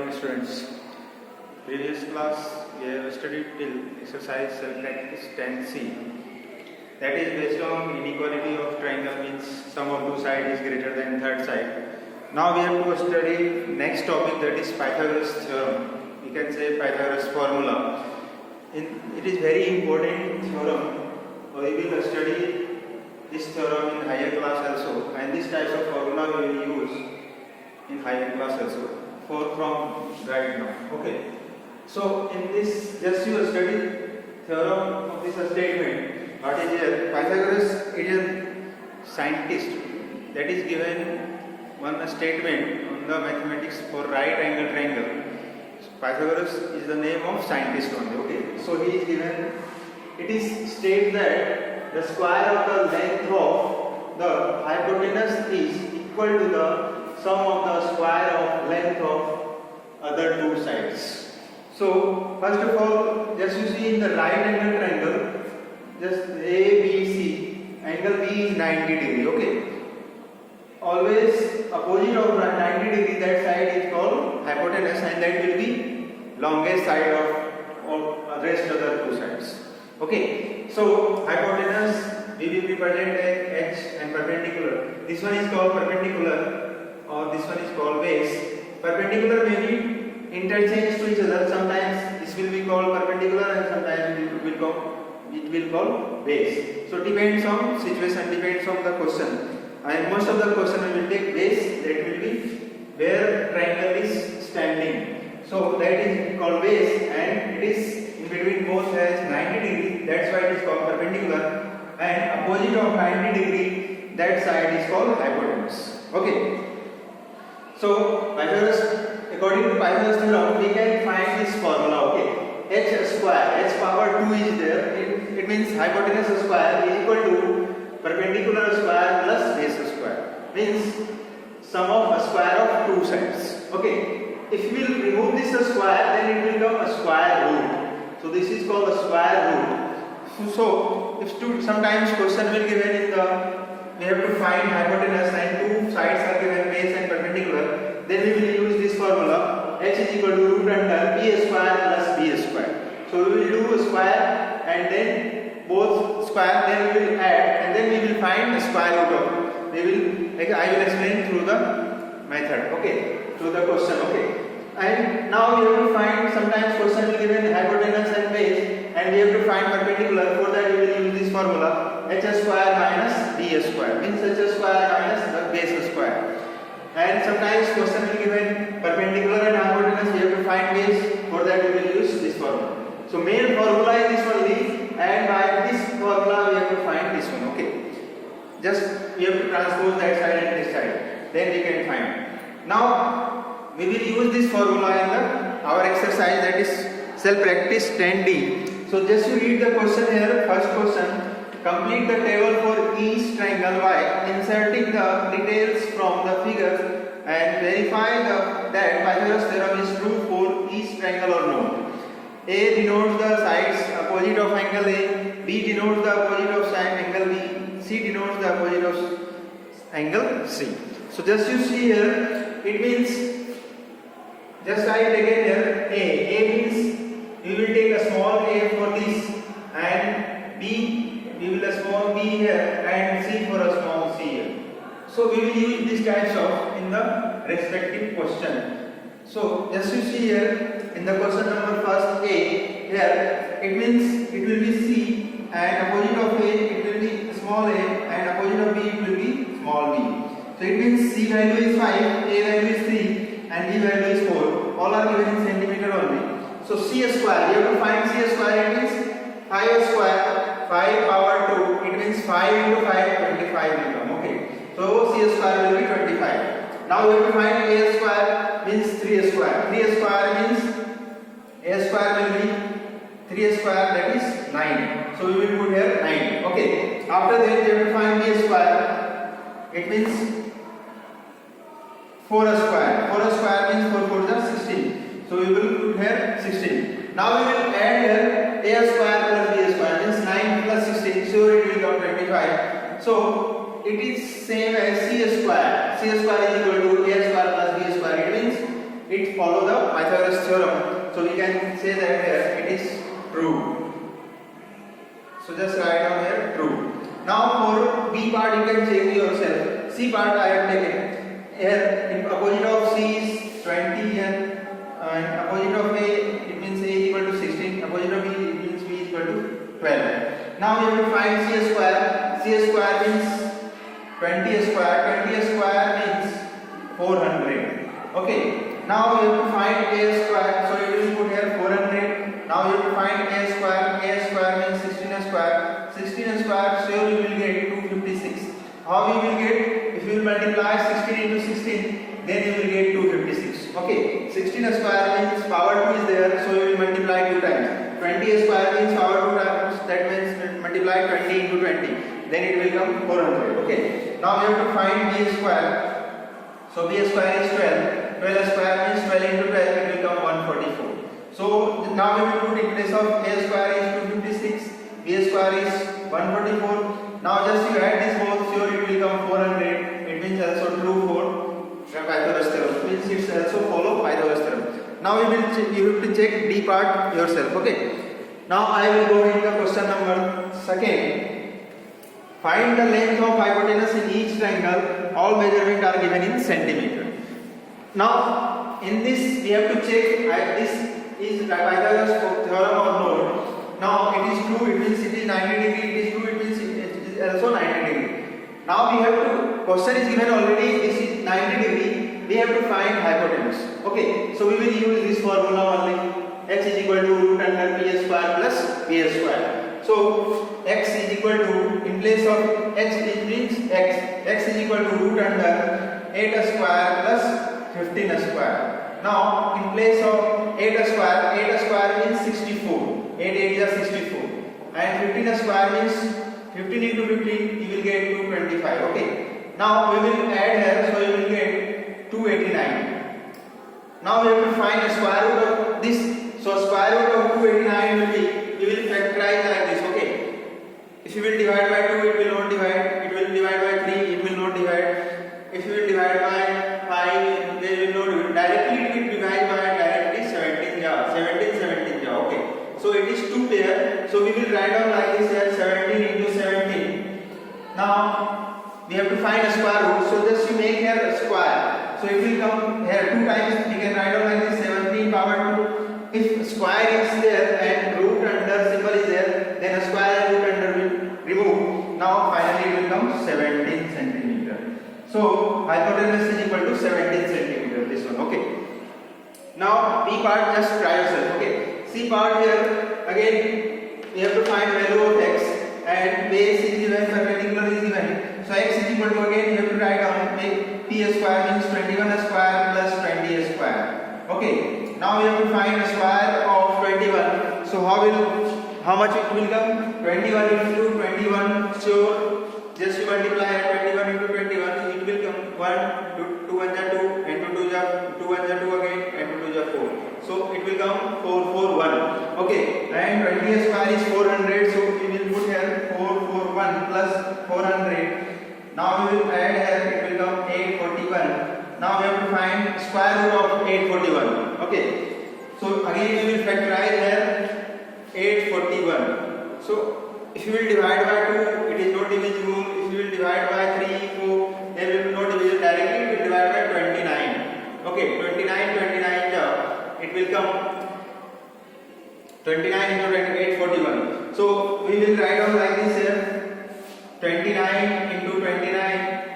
morning students. Previous class we have studied till exercise self-practice 10C. That is based on inequality of triangle, means sum of two sides is greater than third side. Now we have to study next topic, that is Pythagoras theorem. We can say Pythagoras formula. It is very important theorem. We will study this theorem in higher class also, and this type of formula we will use in higher class also from right now. Okay. So in this, just you study theorem of this statement. What is here? Pythagoras is a scientist that is given one statement on the mathematics for right angle triangle. Pythagoras is the name of scientist only. Okay. So he is given. It is stated that the square of the length of the hypotenuse is equal to the sum of the square of length of other two sides. So first of all, just you see in the right angle triangle, just ABC, angle B is 90 degree. Okay. Always opposite of 90 degree, that side is called hypotenuse, and that will be longest side of rest other two sides. Okay. So hypotenuse we will represent as h and perpendicular. This one is called perpendicular, or this one is called base. Perpendicular may be interchange to each other. Sometimes this will be called perpendicular and sometimes it will call base. So depends on situation, depends on the question. And most of the question we will take base, that will be where triangle is standing. So that is called base, and it is in between both has 90 degree. That's why it is called perpendicular. And opposite of 90 degree, that side is called hypotenuse. Okay. So according to Pythagoras theorem, we can find this formula. Okay. H square, h power 2 is there. It means hypotenuse square is equal to perpendicular square plus base square. Means sum of a square of two sides. Okay. If we will remove this square, then it will become a square root. So this is called a square root. So if sometimes question will given in the, we have to find hypotenuse and two sides are given, base and perpendicular, then we will use this formula, h is equal to root under b square plus b square. So we will do a square and then both square, then we will add, and then we will find the square root of it. I will explain through the method. Okay, through the question. Okay. And now we have to find, sometimes question will given hypotenuse and base, and we have to find perpendicular. For that we will use this formula, h square minus b square, means h square minus the base square. And sometimes question will given perpendicular and hypotenuse, we have to find base. For that we will use this formula. So main formula is this only, and by this formula we have to find this one. Okay. Just we have to transpose that side and this side, then we can find. Now we will use this formula in our exercise, that is self-practice 10D. So just you read the question here. First question: complete the table for each triangle by inserting the details from the figures and verify that Pythagoras theorem is true for each triangle or no. A denotes the sides opposite of angle A, B denotes the opposite of side angle B, C denotes the opposite of angle C. So just you see here, it means, just write again here, A means we will take a small a for this, and B we will a small b here, and C for a small c here. So we will use these types of in the respective question. So just you see here in the question number first A, here it means it will be C, and opposite of A it will be small a, and opposite of B it will be small b. So it means C value is 5, A value is 3, and B value is 4. All are given in centimeter only. So C square, you have to find C square. It means 5 square, 5 power 2. It means 5 into 5, 25 will come. Okay. So C square will be 25. Now we have to find A square, means 3 square. 3 square means A square will be 3 square, that is 9. So we will put here 9. Okay. After that we have to find B square. It means 4 square. 4 square means 4 4 is 16. So we will put here 16. Now we will add here A square plus B square, means 9 plus 16. So it will become 25. So it is same as C square. C square is equal to A square plus B square. It means it follow the Pythagoras theorem. So we can say that here it is true. So just write down here true. Now for B part you can check yourself. C part I have taken. Here in opposite of C is 20 and opposite of A it means A is equal to 16. Opposite of B it means B is equal to 12. Now we have to find C square. C square means 20 square. 20 square means 400. Okay. Now we have to find A square. So you will put here 400. Now you have to find A square. A square means 16 square. 16 square. So you will get 256. How you will get? If you will multiply 16 into 16, then you will get 256. Okay. 16 square means power 2 is there. So you will multiply 2 times. 20 square means power 2 times. That means multiply 20 into 20. Then it will come 400. Okay. Now we have to find B square. So B square is 12. 12 square means 12 into 12. It will come 144. So now we will put in place of A square is 256. B square is 144. Now just you add this both. Sure it will come 400. It means also true for Pythagoras theorem. It means it's also follow Pythagoras theorem. Now you have to check D part yourself. Okay. Now I will go in the question number second. Find the length of hypotenuse in each triangle. All measurements are given in centimeter. Now in this we have to check this is Pythagoras theorem or no. Now it is true. It means it is 90 degree. It is true. It means it is also 90 degree. Now we have to question is given already. This is 90 degree. We have to find hypotenuse. Okay. So we will use this formula only. X is equal to root under P square plus B square. So X is equal to, in place of X it means X is equal to root under 8 square plus 15 square. Now in place of 8 square means 64. 8 is 64. And 15 square means 15 into 15 you will get 225. Okay. Now we will add here, so you will get 289. Now we have to find a square root of this. So square root of 289 will be, you will factorize like this. Okay. If you will divide by 2, it will not divide. It will divide by 3, it will not divide. If you will divide by 5, they will not divide. Directly it will divide by directly 17 ja. 17 ja. Okay. So it is 2 pair. So we will write down like this here, 17 into 17. Now we have to find a square root. So just you make here a square. So it will come here 2 times. We can write down like this, 17 power 2. If square is there and root under symbol is there, then a square and root under will remove. Now finally it will come 17 centimeter. So hypotenuse is equal to 17 centimeter. This one. Okay. Now B part just try yourself. Okay. C part here again we have to find value of x and base is given, perpendicular is given. So x is equal to, again you have to write down P square means 21 square plus 20 square. Okay. Now we have to find a square of 21. So how much it will come? 21 into 21. So just you multiply 21 into 21. It will come 1, 2 and 2, and 2 and 2 again, and 2 4. So it will come 441. Okay. And 20 square is 400. So we will put here 441 plus 400. Now we will add here. It will come 841. Now we have to find square root of 841. Okay. So again we will factorize here 841. So if you will divide by 2, it is not divisible. If you will divide by 3, 4, then it will not divisible directly. It will divide by 29. Okay, 29, it will come 29 into 841. So we will write down like this here, 29 into 29,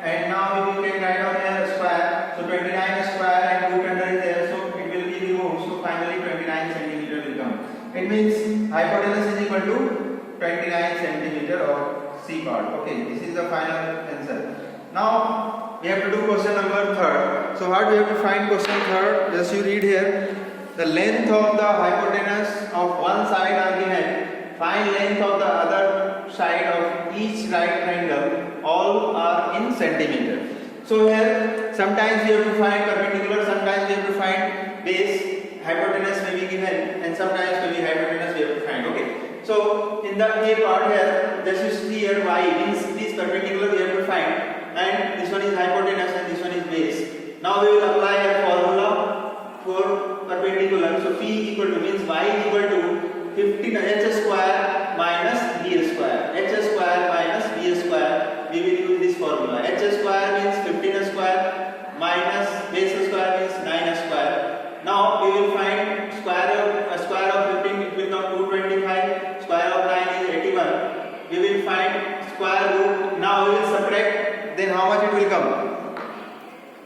and now we can write down here a square. So 29 square and root under is there, so it will be removed. So finally 29 centimeter will come. It means hypotenuse is equal to 29 centimeter of C part. Okay, this is the final answer. Now we have to do question number 3rd. So how do we have to find question 3rd? Just you read here. The length of the hypotenuse of one side are given. Find length of the other side of each right triangle. All are in centimeter. So here sometimes we have to find perpendicular, sometimes we have to find base. Hypotenuse may be given, and sometimes maybe hypotenuse we have to find. Okay. So in the A part here, just you see here y means this perpendicular we have to find, and this one is hypotenuse and this one is base. Now we will apply a formula for So phi is equal to means y is equal to 15 h square minus b square. H square minus b square. We will use this formula. H square means 15 square minus base square means 9 square. Now we will find square of 15, it will come 225. Square of 9 is 81. We will find square root. Now we will subtract. Then how much it will come?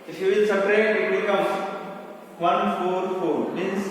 If you will subtract, it will come 144. Means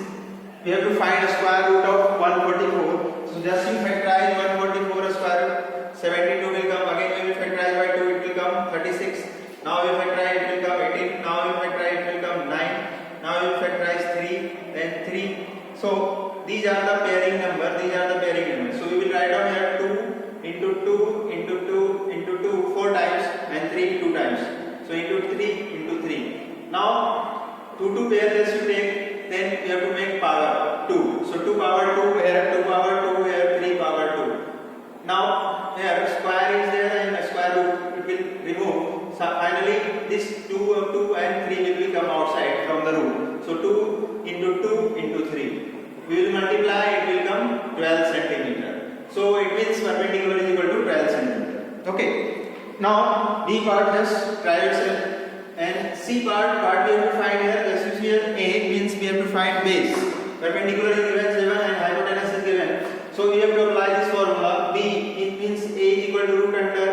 we have to find a square root of 144. So just you factorize 144 square root. 72 will come. Again we will factorize by 2. It will come 36. Now we factorize, it will come 18. Now we factorize, it will come 9. Now we factorize 3. Then 3. So these are the pairing number. These are the pairing numbers. So we will write down here 2 into 2 into 2 into 2 4 times and 3 2 times. So into 3 into 3. Now 2 pairs as you take, then you have to make power 2. So 2 power 2 here, 2 power 2 here, 3 power 2. Now here square is there and square root it will remove. So finally this 2 and 3 will become outside from the root. So 2 into 3. We will multiply, it will come 12 centimeter. So it means perpendicular is equal to 12 centimeter. Okay. Now B part just try yourself. And C part we have to find here. Just you see here A means we have to find base. Perpendicular is given 7 and hypotenuse is given. So we have to apply this formula. B it means A is equal to root under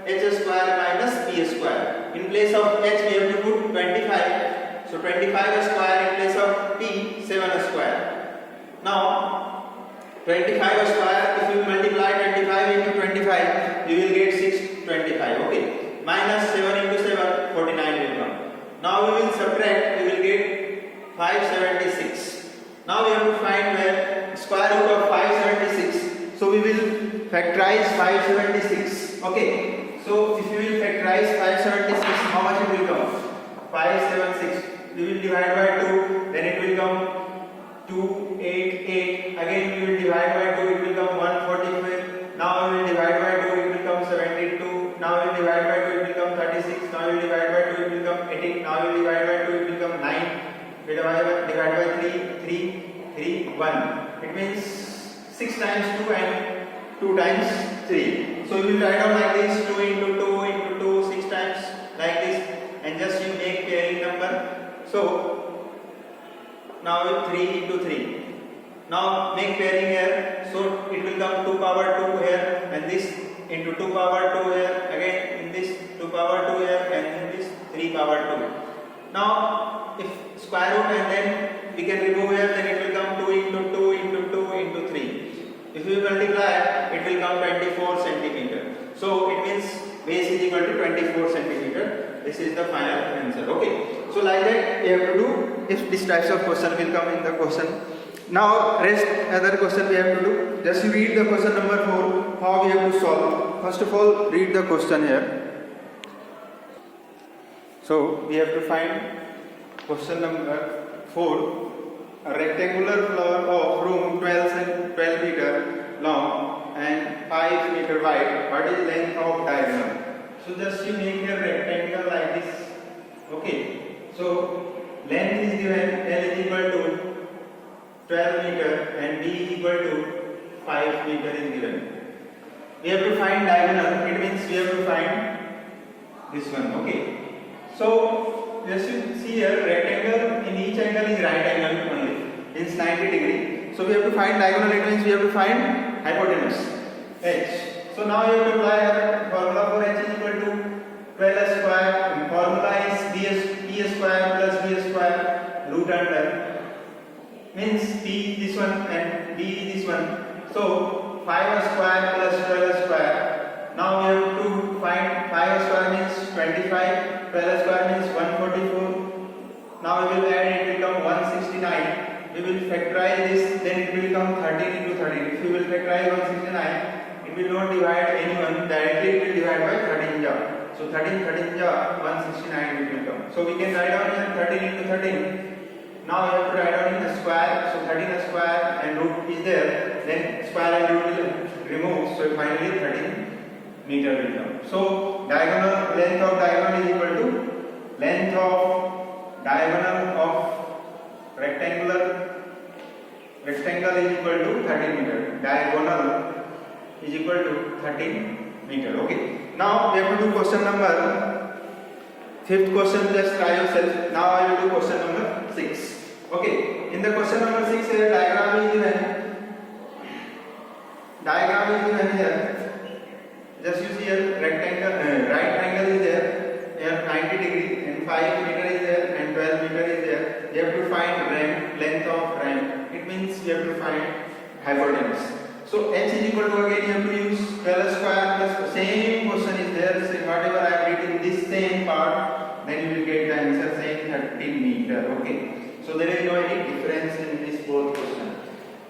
h square minus b square. In place of h we have to put 25. So 25 square in place of p 7 square. Now 25 square, if you multiply 25 into 25, you will get 625. Okay. Minus 7 into 7, 49 will come. Now we will subtract, we will get 576. Now we have to find the square root of 576. So we will factorize 576. Okay. So if you will factorize 576, how much it will come? 576. We will divide by 2, then it will come 288. Again we will divide by 2, it will come 145. Now we will divide by 2, it will come 72. Now we will divide by 2, it will come 36. Now we will divide by 2, it will come 18. Now we will divide by 2, it will come 9. We divide by 3, 1. It means 6 times 2 and 2 times 3. So we will write down like this 2 into 2 into 2 6 times like this, and just you make pairing number. So now 3 into 3. Now make pairing here. So it will come 2 power 2 here and this into 2 power 2 here. Again in this 2 power 2 here and in this 3 power 2. Now if square root and then we can remove here, then it will come 2 into 2 into 2 into 3. If we multiply, it will come 24 centimeter. So it means base is equal to 24 centimeter. This is the final answer. Okay. So like that we have to do if this types of question will come in the question. Now rest other question we have to do. Just read the question number 4. How we have to solve. First of all, read the question here. So we have to find question number 4. A rectangular floor of room 12 meter long and 5 meter wide. What is length of diagonal? So just you make a rectangle like this. Okay. So length is given, L is equal to 12 meter and B is equal to 5 meter is given. We have to find diagonal. It means we have to find this one. Okay. So just you see here, rectangle in each angle is right angle only. It's 90 degree. So we have to find diagonal. It means we have to find hypotenuse h. So now you have to apply our formula for h is equal to 12 square. Formula is b square plus b square root under means p this one and b this one. So 5 square plus 12 square. Now we have to find 5 square means 25. 12 square means 144. Now we will add, it will come 169. We will factorize this, then it will come 13 into 13. If we will factorize 169, it will not divide anyone directly, it will divide by 13 ja. So 13 ja 169 it will come. So we can write down here 13 into 13. Now we have to write down in the square. So 13 square and root is there. Then square and root will remove. So finally 13 meter will come. So diagonal length of diagonal is equal to length of diagonal of rectangular rectangle is equal to 13 meter, diagonal is equal to 13 meter. Okay. Now we have to do question number 5th question. Just try yourself. Now I will do question number 6. Okay. In the question number 6 here diagram is given. Diagram is given here. Just you see here rectangle, right triangle is there. Here 90 degree and 5 meter is there and 12 meter is there. You have to find ramp, length of ramp. It means you have to find hypotenuse. So h is equal to, again you have to use 12 square plus same question is there. So whatever I have written this same part, then you will get the answer saying 13 meter. Okay. So there is no any difference in this both question.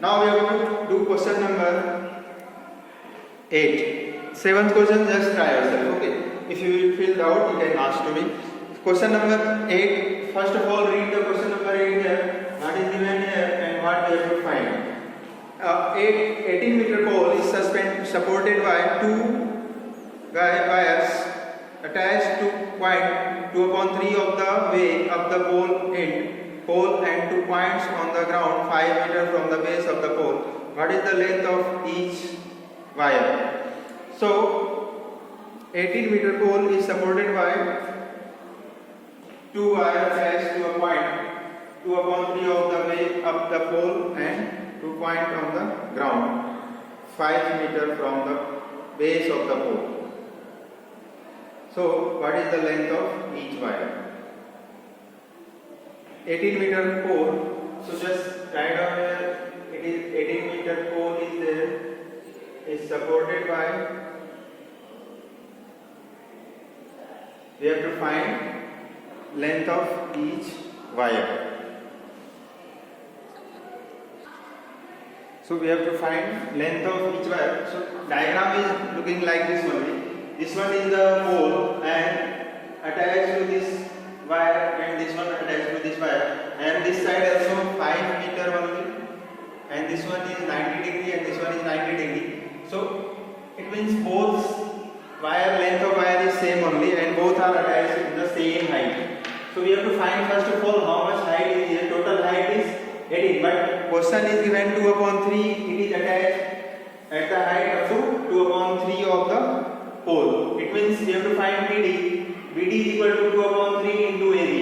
Now we have to do question number 8. 7th question, just try yourself. Okay. If you will feel doubt, you can ask to me. Question number 8. First of all, read the question number 8 here. What is given here and what we have to find. 18 meter pole is supported by 2 wires attached to point 2/3 of the way of the pole and 2 points on the ground 5 meter from the base of the pole. What is the length of each wire? So 18 meter pole is supported by 2 wires attached to a point 2/3 of the way of the pole and 2 points on the ground 5 meter from the base of the pole. So what is the length of each wire? 18 meter pole. So just write down here. It is 18 meter pole is there. Is supported by. We have to find length of each wire. So we have to find length of each wire. So diagram is looking like this only. This one is the pole and attached to this wire and this one attached to this wire, and this side also 5 meter only, and this one is 90 degree and this one is 90 degree. So it means both wire length of wire is same only and both are attached in the same height. So we have to find first of all how much height is here. Total height is 18, but question is given 2/3. It is attached at the height up to 2/3 of the pole. It means we have to find BD. BD is equal to 2/3 into AB.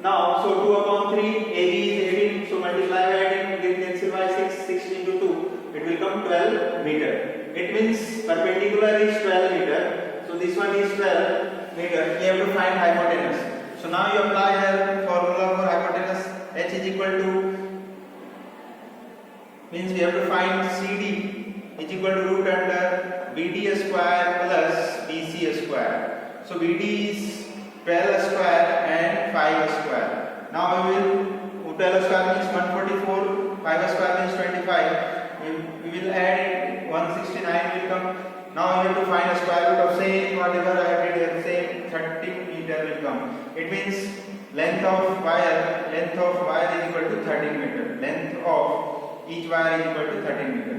Now, so 2/3 AB is 18. So multiply by 18, get cancel by 6. 6 into 2, it will come 12 meter. It means perpendicular is 12 meter. So this one is 12 meter. We have to find hypotenuse. So now you apply here formula for hypotenuse. H is equal to, means we have to find CD is equal to root under BD square plus BC square. So BD is 12 square and 5 square. Now we will, 12 square means 144, 5 square means 25. We will add it, 169 will come. Now we have to find a square root of same whatever I have did here, same 13 meter will come. It means length of wire is equal to 13 meter. Length of each wire is equal to 13 meter.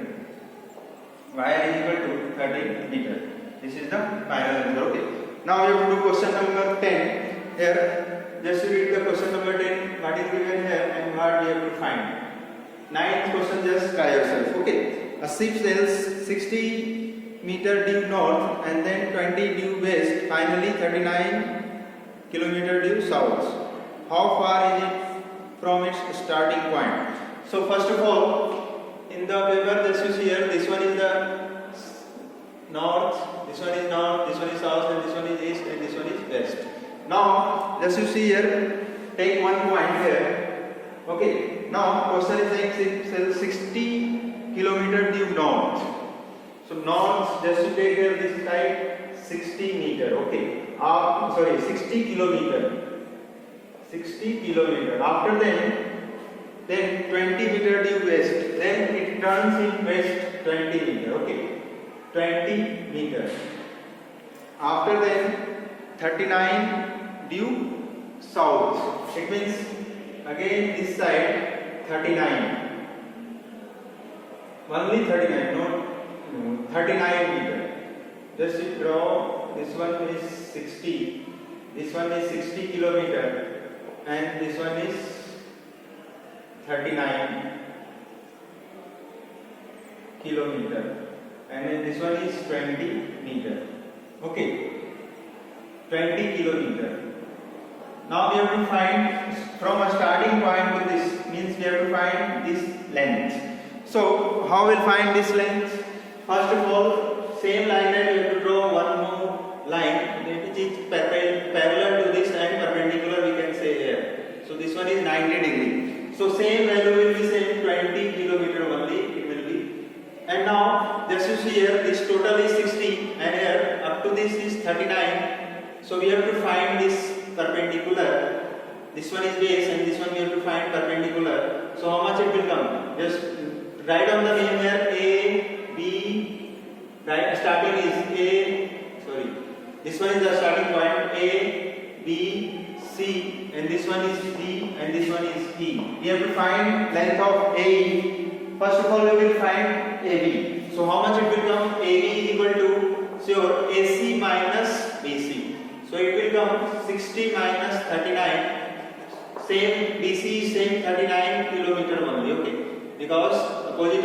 Wire is equal to 13 meter. This is the final answer. Okay. Now we have to do question number 10. Here, just read the question number 10. What is given here and what we have to find. 9th question, just try yourself. Okay. A ship sails 60 meter due north and then 20 due west. Finally 39 kilometer due south. How far is it from its starting point? So first of all, in the paper just you see here, this one is the north, this one is north, this one is south, and this one is east, and this one is west. Now just you see here, take one point here. Okay. Now question is saying 60 kilometer due north. So north, just to take here this side 60 meter. Okay. 60 kilometer. 60 kilometer. After then 20 meter due west. Then it turns in west 20 meter. Okay. 20 meter. After then 39 due south. It means again this side 39. Only 39, not 39 meter. Just draw. This one is 60. This one is 60 kilometer, and this one is 39 kilometer, and then this one is 20 meter. Okay, 20 kilometer. Now we have to find from a starting point to this, means we have to find this length. So how we'll find this length? First of all, same line that we have to draw one more line which is parallel to this and perpendicular, we can say here. So this one is 90 degree. So same value will be same 20 kilometer only it will be. And now just you see here, this total is 60 and here up to this is 39. So we have to find this perpendicular. This one is base and this one we have to find perpendicular. So how much it will come? Just write on the name here A, B, right, starting is A, sorry, this one is the starting point A, B, C, and this one is D, and this one is E. We have to find length of AE. First of all, we will find AB. So how much it will come? AB is equal to, sure, AC minus BC. So it will come 60 minus 39. Same BC, same 39 kilometer only. Okay, because opposite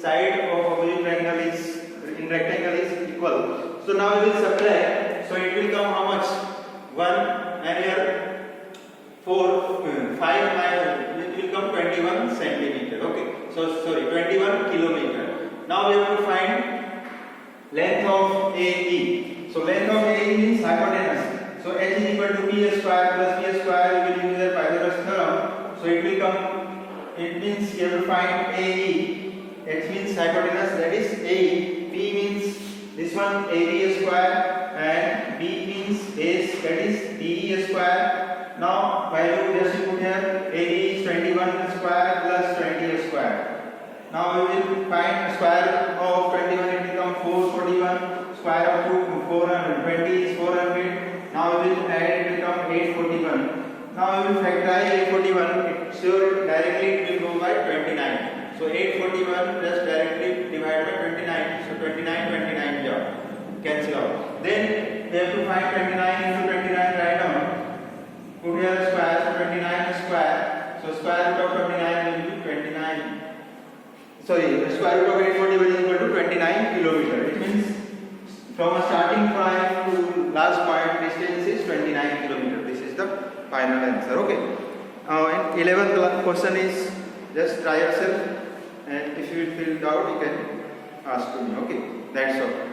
side of opposite triangle is in rectangle is equal. So now we will subtract. So it will come how much? 1 and here 4, 5 minus, it will come 21 centimeter. Okay, so sorry, 21 kilometer. Now we have to find length of AE. So length of AE means hypotenuse. So h is equal to p square plus p square. We will use the Pythagoras theorem. So it will come. It means you have to find AE. H means hypotenuse, that is AE. P means this one AB square, and B means base, that is DE square. Now value just put here. AE is 21 square plus 20 square. Now we will find square of 21. It will become 441. Square of 420 is 400. Now we will add, it will become 841. Now we will factorize 841. Sure, directly it will go by 29. So 841 just directly divided by 29. So 29 here. Cancel out. Then we have to find 29 into 29 right now. Put here square, so 29 square. So square root of 29 will be 29. Sorry, the square root of 841 is equal to 29 kilometer. It means from a starting point to last point distance is 29 kilometer. This is the final answer. Okay. And 11th question is just try yourself, and if you feel doubt you can ask me. Okay, that's all.